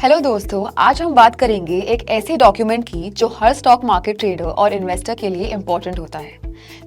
Hello दोस्तों, आज हम बात करेंगे एक ऐसे डॉक्यूमेंट की जो हर स्टॉक मार्केट ट्रेडर और इन्वेस्टर के लिए इम्पोर्टेंट होता है।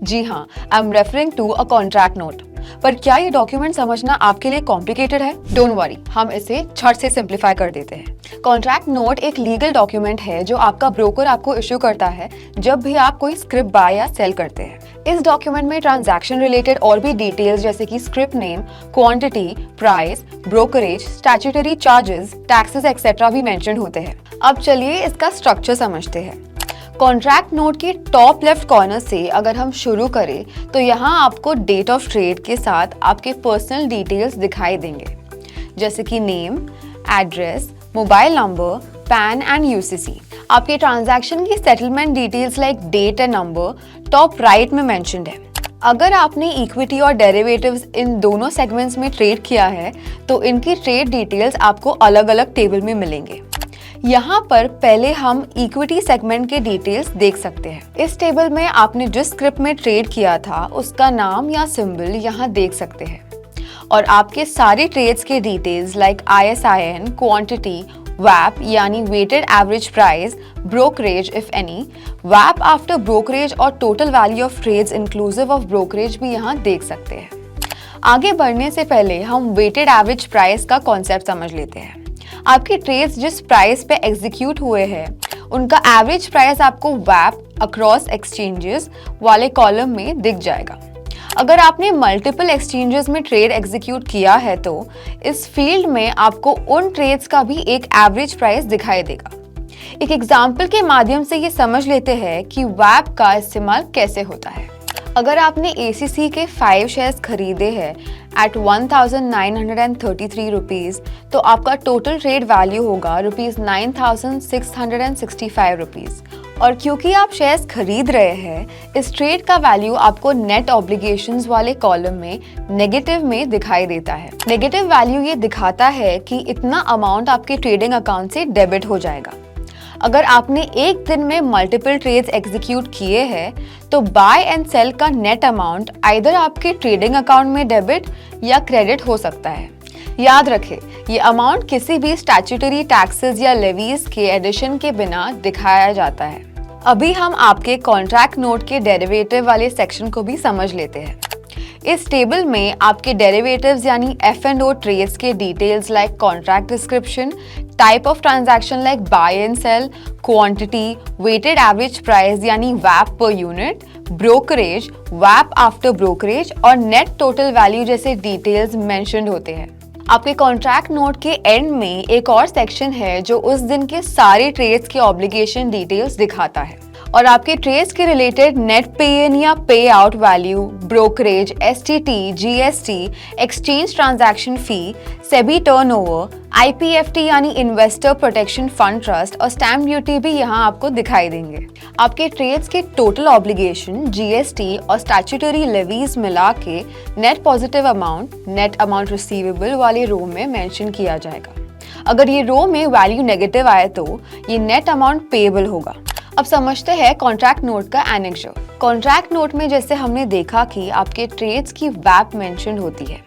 जी हाँ, I am referring to a contract note. पर क्या ये डॉक्यूमेंट समझना आपके लिए कॉम्प्लिकेटेड है? डोंट वरी, हम इसे झट से सिंप्लीफाई कर देते हैं। कॉन्ट्रैक्ट नोट एक लीगल डॉक्यूमेंट है जो आपका ब्रोकर आपको इश्यू करता है जब भी आप कोई स्क्रिप्ट बाय या सेल करते हैं। इस डॉक्यूमेंट में ट्रांजैक्शन रिलेटेड और भी डिटेल्स जैसे कि script name, quantity, price, brokerage, statutory charges, taxes etcetera भी मेंशन होते हैं। अब चलिए इसका स्ट्रक्चर समझते हैं। कॉन्ट्रैक्ट नोट के टॉप लेफ्ट कॉर्नर से अगर हम शुरू करें तो यहाँ आपको डेट ऑफ ट्रेड के साथ आपके पर्सनल डिटेल्स दिखाई देंगे, जैसे कि name, address, mobile number, PAN and UCC. आपके ट्रांजैक्शन की settlement details like date and number top right में मेंशन्ड है। अगर आपने इक्विटी और डेरिवेटिव्स इन दोनों सेगमेंट्स में ट्रेड किया है तो इनकी ट्रेड डिटेल्स आपको अलग अलग टेबल में मिलेंगे। यहाँ पर पहले हम इक्विटी सेगमेंट के डिटेल्स देख सकते हैं। इस टेबल में आपने जिस स्क्रिप्ट में ट्रेड किया था उसका नाम या सिंबल यहाँ देख सकते हैं और आपके सारे ट्रेड्स के details like ISIN, quantity, WAP यानी weighted average price, brokerage if any, WAP after brokerage और total value of trades inclusive of brokerage भी यहाँ देख सकते हैं। आगे बढ़ने से पहले हम वेटेड एवरेज प्राइस का कॉन्सेप्ट समझ लेते हैं। आपके ट्रेड्स जिस प्राइस पे एग्जीक्यूट हुए हैं उनका एवरेज प्राइस आपको WAP अक्रॉस एक्सचेंजेस वाले कॉलम में दिख जाएगा। अगर आपने मल्टीपल एक्सचेंजेस में ट्रेड एग्जीक्यूट किया है तो इस फील्ड में आपको उन ट्रेड्स का भी एक एवरेज प्राइस दिखाई देगा। एक एग्जाम्पल के माध्यम से ये समझ लेते हैं कि WAP का इस्तेमाल कैसे होता है। अगर आपने ACC के 5 शेयर्स खरीदे हैं एट 1933 रुपीज़ तो आपका टोटल ट्रेड वैल्यू होगा ₹9665। और क्योंकि आप शेयर्स खरीद रहे हैं, इस ट्रेड का वैल्यू आपको नेट ऑब्लिगेशंस वाले कॉलम में नेगेटिव में दिखाई देता है। नेगेटिव वैल्यू ये दिखाता है कि इतना अमाउंट आपके ट्रेडिंग अकाउंट से डेबिट हो जाएगा। अगर आपने एक दिन में मल्टीपल ट्रेड्स एग्जीक्यूट किए हैं तो बाय एंड सेल का नेट अमाउंट आइदर आपके ट्रेडिंग अकाउंट में डेबिट या क्रेडिट हो सकता है। याद रखें, ये अमाउंट किसी भी स्टैट्यूटरी टैक्सेस या लेवीज के एडिशन के बिना दिखाया जाता है। अभी हम आपके कॉन्ट्रैक्ट नोट के डेरिवेटिव वाले सेक्शन को भी समझ लेते हैं। इस टेबल में आपके डेरिवेटिव्स यानी F&O ट्रेड्स के details like contract description, type of transaction like buy and sell, quantity, weighted average price यानी WAP per unit, brokerage, WAP after brokerage और नेट टोटल वैल्यू जैसे डिटेल्स मेंशन्ड होते हैं। आपके कॉन्ट्रैक्ट नोट के and में एक और सेक्शन है जो उस दिन के सारे ट्रेड्स के ऑब्लिगेशन डिटेल्स दिखाता है और आपके ट्रेड्स के रिलेटेड नेट पे इन या pay out value, brokerage, STT, GST, exchange transaction fee, SEBI turnover, IPFT यानी इन्वेस्टर प्रोटेक्शन फंड ट्रस्ट और स्टैम्प ड्यूटी भी यहाँ आपको दिखाई देंगे। आपके ट्रेड्स के टोटल ऑब्लिगेशन, GST और स्टैट्यूटरी लेवीज मिला के net positive amount, net amount receivable वाले रो में मेंशन किया जाएगा। अगर ये रो में वैल्यू नेगेटिव आए तो ये नेट अमाउंट पेएबल होगा। अब समझते हैं कॉन्ट्रैक्ट नोट का एनेक्सर। कॉन्ट्रैक्ट नोट में जैसे हमने देखा कि आपके ट्रेड्स की WAP मेंशन होती है,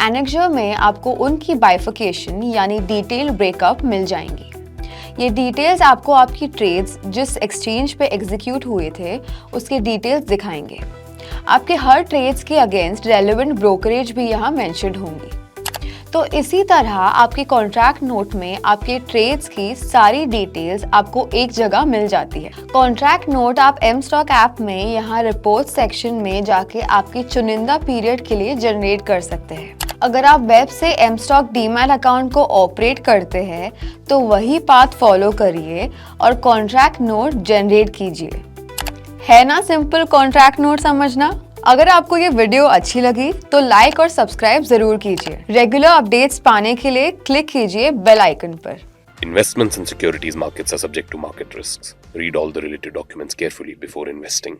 एनेक्सर में आपको उनकी बाइफिकेशन यानी डिटेल ब्रेकअप मिल जाएंगी। ये डिटेल्स आपको आपकी ट्रेड्स जिस एक्सचेंज पे एग्जीक्यूट हुए थे उसके डिटेल्स दिखाएंगे। आपके हर ट्रेड्स के अगेंस्ट रेलेवेंट ब्रोकरेज भी यहाँ मेंशन्ड होंगी। तो इसी तरह आपके कॉन्ट्रैक्ट नोट में आपके ट्रेड्स की सारी डिटेल्स आपको एक जगह मिल जाती है। कॉन्ट्रैक्ट नोट आप mStock ऐप में यहाँ रिपोर्ट सेक्शन में जाके आपकी चुनिंदा पीरियड के लिए जनरेट कर सकते हैं। अगर आप वेब से mStock डीमैट अकाउंट को ऑपरेट करते हैं तो वही पाथ फॉलो करिए और कॉन्ट्रैक्ट नोट जनरेट कीजिए। है ना सिंपल कॉन्ट्रैक्ट नोट समझना? अगर आपको ये वीडियो अच्छी लगी तो लाइक और सब्सक्राइब जरूर कीजिए। रेगुलर अपडेट्स पाने के लिए क्लिक कीजिए बेल आइकन पर। Investments in securities markets are subject to market risks. Read all the related documents carefully before investing.